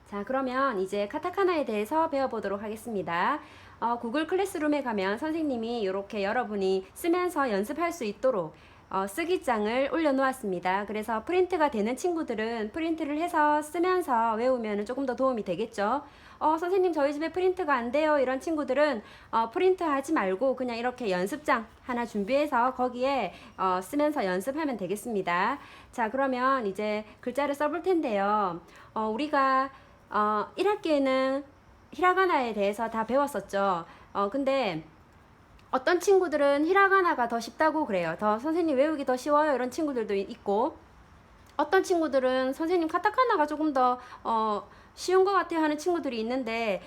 자, 그러면 이제 카타카나에 대해서 배워보도록 하겠습니다. 구글 클래스룸에 가면 선생님이 이렇게 여러분이 쓰면서 연습할 수 있도록 쓰기장을 올려놓았습니다. 그래서 프린트가 되는 친구들은 프린트를 해서 쓰면서 외우면 조금 더 도움이 되겠죠. 선생님 저희 집에 프린트가 안 돼요. 이런 친구들은 프린트 하지 말고 그냥 이렇게 연습장 하나 준비해서 거기에 쓰면서 연습하면 되겠습니다. 자, 그러면 이제 글자를 써볼 텐데요. 우리가 1학기에는 히라가나에 대해서 다 배웠었죠. 근데 어떤 친구들은 히라가나가 더 쉽다고 그래요. 더 선생님 외우기 더 쉬워요. 이런 친구들도 있고, 어떤 친구들은 선생님 카타카나가 조금 더 쉬운 것 같아요 하는 친구들이 있는데,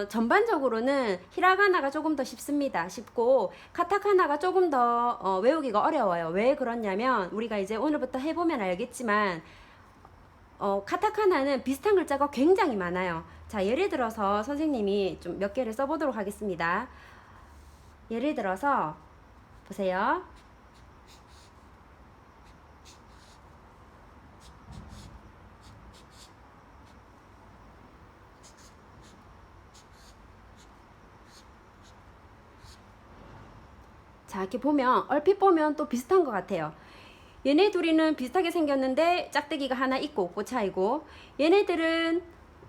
전반적으로는 히라가나가 조금 더 쉽습니다. 쉽고 카타카나가 조금 더 외우기가 어려워요. 왜 그렇냐면 우리가 이제 오늘부터 해보면 알겠지만 카타카나는 비슷한 글자가 굉장히 많아요. 자, 예를 들어서 선생님이 좀 몇 개를 써보도록 하겠습니다. 예를 들어서 보세요. 자, 이렇게 보면 얼핏 보면 또 비슷한 것 같아요. 얘네 둘이는 비슷하게 생겼는데 짝대기가 하나 있고 없고 차이고, 얘네들은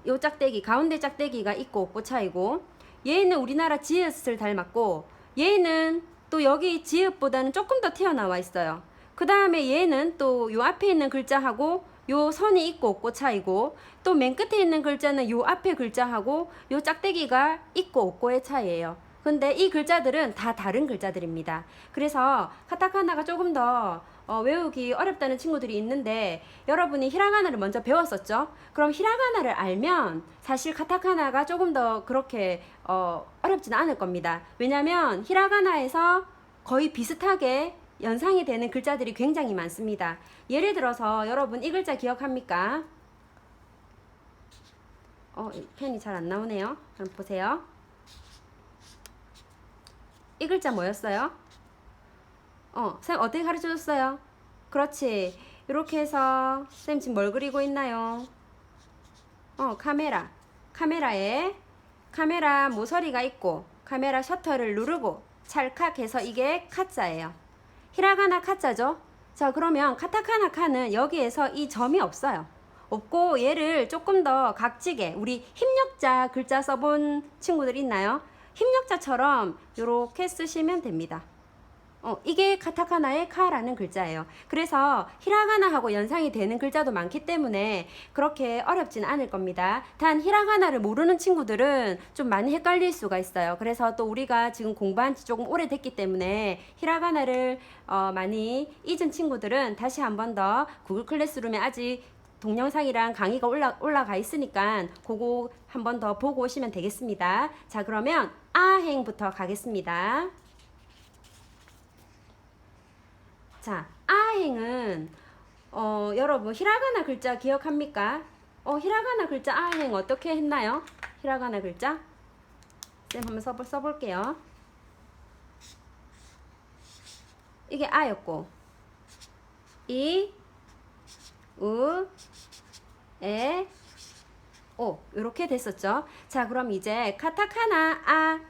요 짝대기 가운데 짝대기가 있고 없고 차이고, 얘는 우리나라 지읒을 닮았고 얘는 또 여기 지읒보다는 조금 더 튀어나와 있어요. 그 다음에 얘는 또 요 앞에 있는 글자하고 요 선이 있고 없고 차이고, 또 맨 끝에 있는 글자는 요 앞에 글자하고 요 짝대기가 있고 없고의 차이예요. 근데 이 글자들은 다 다른 글자들입니다. 그래서 카타카나가 조금 더 외우기 어렵다는 친구들이 있는데, 여러분이 히라가나를 먼저 배웠었죠? 그럼 히라가나를 알면 사실 카타카나가 조금 더 그렇게 어렵지는 않을 겁니다. 왜냐면 히라가나에서 거의 비슷하게 연상이 되는 글자들이 굉장히 많습니다. 예를 들어서 여러분 이 글자 기억합니까? 펜이 잘 안 나오네요. 한번 보세요. 이 글자 뭐였어요? 쌤 어떻게 가르쳐 줬어요? 그렇지. 이렇게 해서 쌤 지금 뭘 그리고 있나요? 카메라. 카메라에 카메라 모서리가 있고 카메라 셔터를 누르고 찰칵해서 이게 카자예요. 히라가나 카자죠? 자, 그러면 카타카나 카는 여기에서 이 점이 없어요. 없고 얘를 조금 더 각지게, 우리 힘력자 글자 써본 친구들 있나요? 힘력자처럼 이렇게 쓰시면 됩니다. 이게 카타카나의 카라는 글자예요. 그래서 히라가나하고 연상이 되는 글자도 많기 때문에 그렇게 어렵지는 않을 겁니다. 단 히라가나를 모르는 친구들은 좀 많이 헷갈릴 수가 있어요. 그래서 또 우리가 지금 공부한 지 조금 오래됐기 때문에 히라가나를 많이 잊은 친구들은 다시 한 번 더 구글 클래스룸에 아직 동영상이랑 강의가 올라가 있으니까 그거 한 번 더 보고 오시면 되겠습니다. 자, 그러면 아행부터 가겠습니다. 자, 아행은 여러분 히라가나 글자 기억합니까? 히라가나 글자 아행 어떻게 했나요? 히라가나 글자 쌤 한번 써볼게요. 이게 아였고, 이, 우, 에, 오, 이렇게 됐었죠. 자, 그럼 이제 카타카나 아,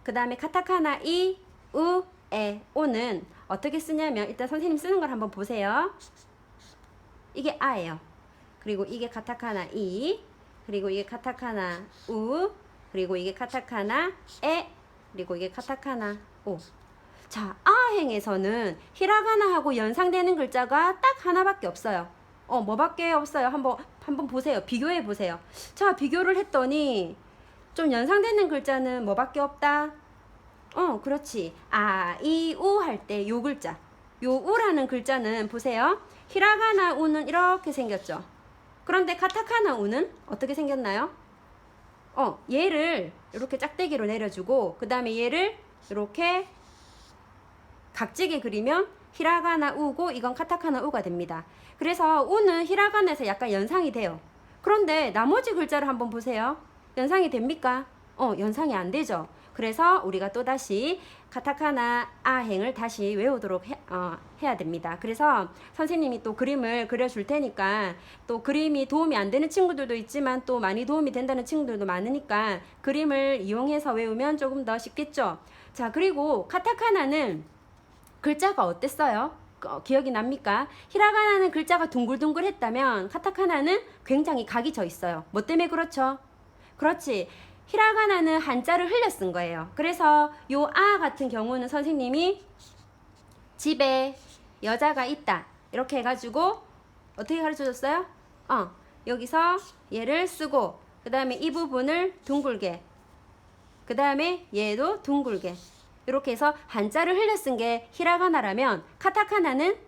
그 다음에 카타카나 이, 우, 에, 오는 어떻게 쓰냐면, 일단 선생님 쓰는 걸 한번 보세요. 이게 아예요. 그리고 이게 카타카나 이, 그리고 이게 카타카나 우, 그리고 이게 카타카나 에, 그리고 이게 카타카나 오. 자, 아행에서는 히라가나하고 연상되는 글자가 딱 하나밖에 없어요. 뭐밖에 없어요? 한번 보세요. 비교해 보세요. 자, 비교를 했더니 좀 연상되는 글자는 뭐밖에 없다? 그렇지. 아, 이, 우 할 때 요 글자. 요 우라는 글자는 보세요. 히라가나 우는 이렇게 생겼죠. 그런데 카타카나 우는 어떻게 생겼나요? 얘를 이렇게 짝대기로 내려주고, 그 다음에 얘를 이렇게 각지게 그리면 히라가나 우고, 이건 카타카나 우가 됩니다. 그래서 우는 히라가나에서 약간 연상이 돼요. 그런데 나머지 글자를 한번 보세요. 연상이 됩니까? 연상이 안 되죠. 그래서 우리가 또다시 카타카나 아행을 다시 외우도록 해야 됩니다. 그래서 선생님이 또 그림을 그려줄 테니까 또 그림이 도움이 안 되는 친구들도 있지만 또 많이 도움이 된다는 친구들도 많으니까 그림을 이용해서 외우면 조금 더 쉽겠죠. 자, 그리고 카타카나는 글자가 어땠어요? 기억이 납니까? 히라가나는 글자가 둥글둥글했다면 카타카나는 굉장히 각이 져 있어요. 뭐 때문에 그렇죠? 그렇지. 히라가나는 한자를 흘려 쓴 거예요. 그래서 요 아 같은 경우는 선생님이 집에 여자가 있다 이렇게 해가지고 어떻게 가르쳐 줬어요? 여기서 얘를 쓰고 그 다음에 이 부분을 둥글게 그 다음에 얘도 둥글게 이렇게 해서 한자를 흘려 쓴 게 히라가나라면 카타카나는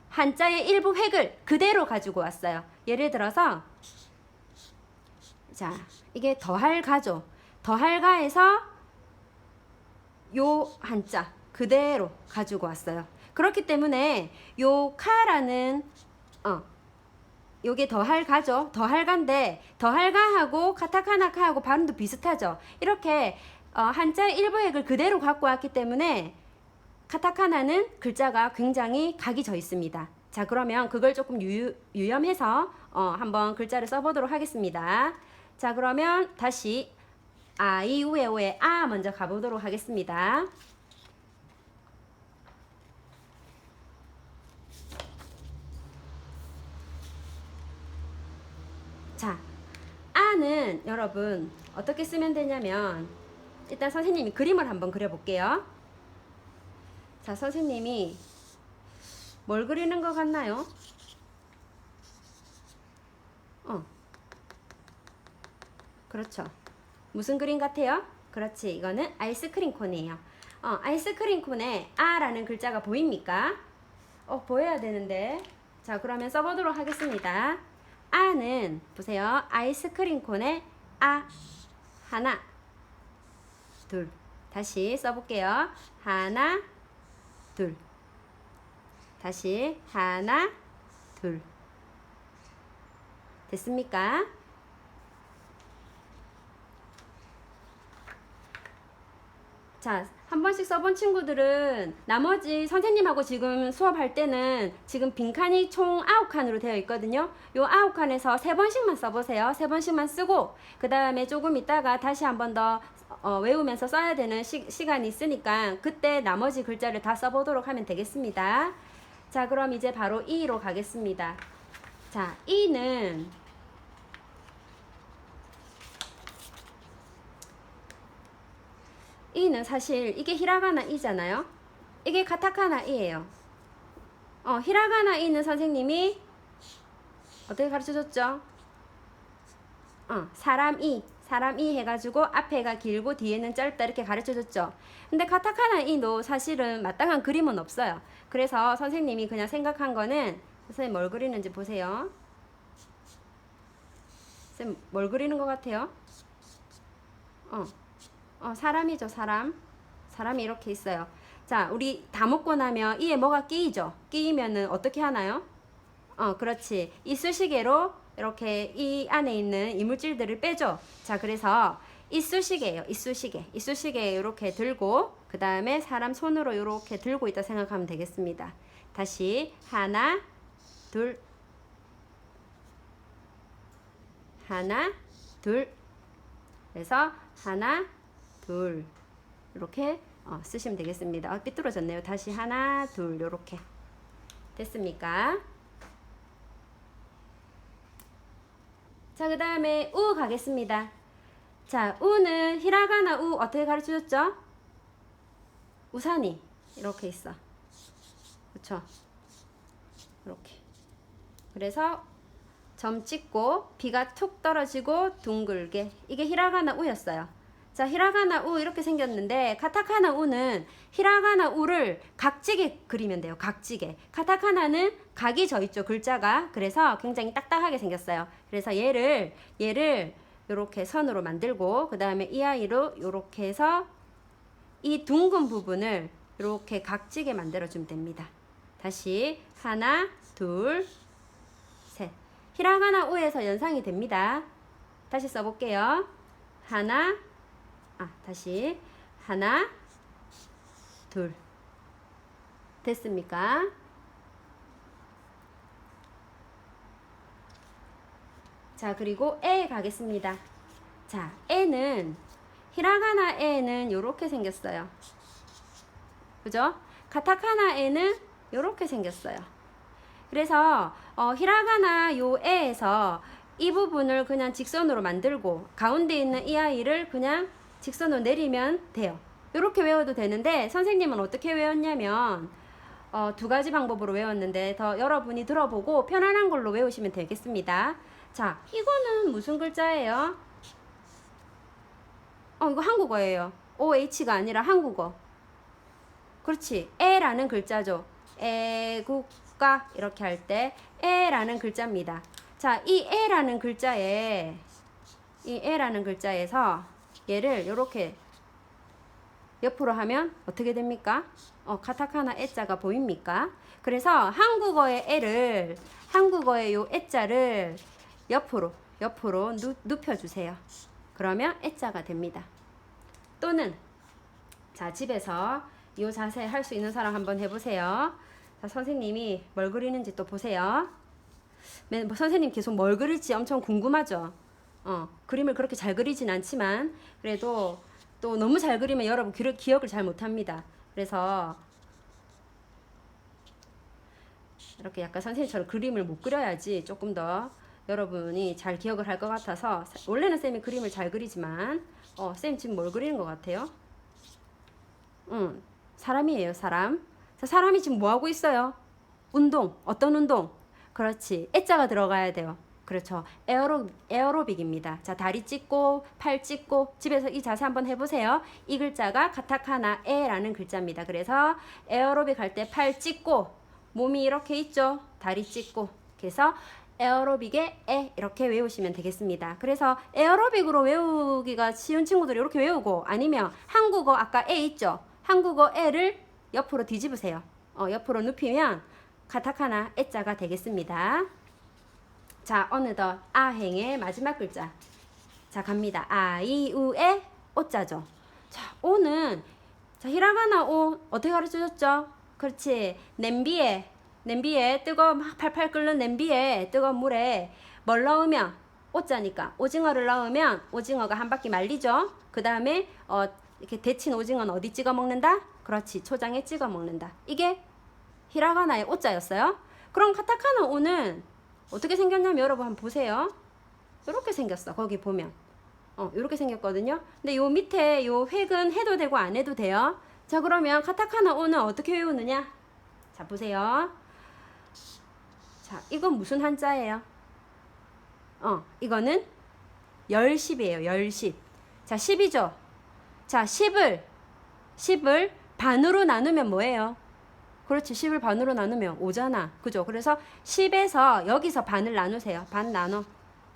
한자의 일부 획을 그대로 가지고 왔어요. 예를 들어서 자, 이게 더할가죠. 더할가에서 요 한자 그대로 가지고 왔어요. 그렇기 때문에 요 카라는 요게 더할가죠. 더할가인데 더할가하고 카타카나 카하고 발음도 비슷하죠. 이렇게 한자의 일부 획을 그대로 갖고 왔기 때문에 카타카나는 글자가 굉장히 각이 져 있습니다. 자, 그러면 그걸 조금 유념해서 한번 글자를 써보도록 하겠습니다. 자, 그러면 다시 아이우에오의 아 먼저 가보도록 하겠습니다. 자, 아는 여러분 어떻게 쓰면 되냐면 일단 선생님이 그림을 한번 그려볼게요. 자, 선생님이 뭘 그리는 것 같나요? 그렇죠. 무슨 그림 같아요? 그렇지. 이거는 아이스크림 콘이에요. 아이스크림 콘에 아라는 글자가 보입니까? 보여야 되는데. 자, 그러면 써보도록 하겠습니다. 아는 보세요. 아이스크림 콘에 아 하나 둘 다시 써볼게요. 하나 둘 다시 하나 둘 됐습니까? 자, 한 번씩 써본 친구들은 나머지 선생님하고 지금 수업할 때는 지금 빈칸이 총 9칸으로 되어 있거든요. 요 9칸에서 3번씩만 써보세요. 3번씩만 쓰고 그 다음에 조금 있다가 다시 한 번 더 외우면서 써야 되는 시간이 있으니까 그때 나머지 글자를 다 써보도록 하면 되겠습니다. 자, 그럼 이제 바로 이로 가겠습니다. 자, 이는 이는 사실 이게 히라가나 이잖아요. 이게 카타카나 이예요. 히라가나 이는 선생님이 어떻게 가르쳐줬죠? 사람 이 해가지고 앞에가 길고 뒤에는 짧다 이렇게 가르쳐줬죠. 근데 카타카나 이도 사실은 마땅한 그림은 없어요. 그래서 선생님이 그냥 생각한 거는 선생님 뭘 그리는지 보세요. 선생님 뭘 그리는 것 같아요? 사람이죠, 사람. 사람이 이렇게 있어요. 자, 우리 다 먹고 나면 이에 뭐가 끼이죠? 끼이면은 어떻게 하나요? 그렇지. 이쑤시개로 이렇게 이 안에 있는 이물질들을 빼죠. 자, 그래서 이쑤시개예요. 이쑤시개. 이쑤시개 이렇게 들고 그 다음에 사람 손으로 이렇게 들고 있다 생각하면 되겠습니다. 다시 하나, 둘, 하나, 둘. 그래서 하나, 둘 이렇게 쓰시면 되겠습니다. 삐뚤어졌네요. 다시 하나, 둘 이렇게 됐습니까? 자, 그 다음에 우 가겠습니다. 자, 우는 히라가나 우 어떻게 가르쳐줬죠? 우산이 이렇게 있어. 그쵸? 이렇게. 그래서 점 찍고 비가 툭 떨어지고 둥글게. 이게 히라가나 우였어요. 자, 히라가나 우 이렇게 생겼는데 카타카나 우는 히라가나 우를 각지게 그리면 돼요. 각지게. 카타카나는 각이 져 있죠, 글자가. 그래서 굉장히 딱딱하게 생겼어요. 그래서 얘를 요렇게 선으로 만들고 그 다음에 이 아이로 요렇게 해서 이 둥근 부분을 요렇게 각지게 만들어 주면 됩니다. 다시 하나, 둘, 셋. 히라가나 우에서 연상이 됩니다. 다시 써볼게요. 하나, 다시 하나, 둘. 됐습니까? 자, 그리고 에 가겠습니다. 자, 에는 히라가나 에는 요렇게 생겼어요. 그죠? 카타카나 에는 요렇게 생겼어요. 그래서 히라가나 요 에에서 이 부분을 그냥 직선으로 만들고 가운데 있는 이 아이를 그냥 직선으로 내리면 돼요. 이렇게 외워도 되는데 선생님은 어떻게 외웠냐면 두 가지 방법으로 외웠는데 더 여러분이 들어보고 편안한 걸로 외우시면 되겠습니다. 자, 이거는 무슨 글자예요? 이거 한국어예요. OH가 아니라 한국어. 그렇지. 에라는 글자죠. 애국가 이렇게 할 때 에라는 글자입니다. 자, 이 에라는 글자에서 얘를 이렇게 옆으로 하면 어떻게 됩니까? 카타카나 에자가 보입니까? 그래서 한국어의 요 에자를 옆으로 눕혀주세요. 그러면 에자가 됩니다. 또는 자, 집에서 이 자세 할 수 있는 사람 한번 해보세요. 자, 선생님이 뭘 그리는지 또 보세요. 선생님 계속 뭘 그릴지 엄청 궁금하죠? 그림을 그렇게 잘 그리진 않지만 그래도 또 너무 잘 그리면 여러분 기억을 잘 못합니다. 그래서 이렇게 약간 선생님처럼 그림을 못 그려야지 조금 더 여러분이 잘 기억을 할 것 같아서 원래는 쌤이 그림을 잘 그리지만 쌤 지금 뭘 그리는 것 같아요? 사람이에요, 사람. 자, 사람이 지금 뭐 하고 있어요? 운동. 어떤 운동? 그렇지. 애자가 들어가야 돼요. 그렇죠. 에어로빅입니다. 자, 다리 찢고 팔 찢고 집에서 이 자세 한번 해보세요. 이 글자가 카타카나 에라는 글자입니다. 그래서 에어로빅 할 때 팔 찢고 몸이 이렇게 있죠. 다리 찢고. 그래서 에어로빅의 에 이렇게 외우시면 되겠습니다. 그래서 에어로빅으로 외우기가 쉬운 친구들이 이렇게 외우고 아니면 한국어 아까 에 있죠. 한국어 에를 옆으로 뒤집으세요. 옆으로 눕히면 카타카나 에자가 되겠습니다. 자, 어느덧 아행의 마지막 글자. 자, 갑니다. 아이우에 오자죠. 자, 오는 자, 히라가나 오 어떻게 가르쳐줬죠? 그렇지. 냄비에 막 팔팔 끓는 냄비에 뜨거운 물에 뭘 넣으면 오자니까 오징어를 넣으면 오징어가 한 바퀴 말리죠. 그 다음에 이렇게 데친 오징어는 어디 찍어 먹는다? 그렇지. 초장에 찍어 먹는다. 이게 히라가나의 오자였어요. 그럼 카타카나 오는 어떻게 생겼냐면 여러분 한번 보세요. 이렇게 생겼어. 거기 보면 이렇게 생겼거든요. 근데 요 밑에 요 획은 해도 되고 안 해도 돼요. 자, 그러면 카타카나 오는 어떻게 외우느냐? 자, 보세요. 자, 이건 무슨 한자예요? 이거는 열십이에요. 열십. 자, 10이죠. 자, 10을 반으로 나누면 뭐예요? 그렇지. 10을 반으로 나누면 5잖아. 그죠? 그래서 10에서 여기서 반을 나누세요. 반 나눠.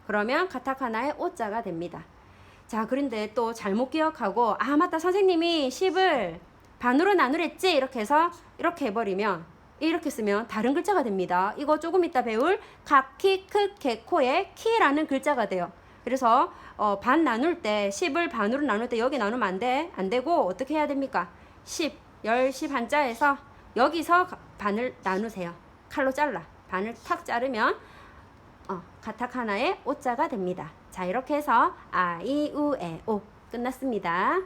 그러면 카타카나의 오자가 됩니다. 자, 그런데 또 잘못 기억하고 맞다. 선생님이 10을 반으로 나누랬지? 이렇게 해서 이렇게 해버리면 이렇게 쓰면 다른 글자가 됩니다. 이거 조금 이따 배울 카키 크 개코의 키라는 글자가 돼요. 그래서 반 나눌 때 10을 반으로 나눌 때 여기 나누면 안 되고 어떻게 해야 됩니까? 10 한자에서 여기서 반을 나누세요. 칼로 잘라. 반을 탁 자르면 카타카나의 오자가 됩니다. 자, 이렇게 해서 아이우에 오 끝났습니다.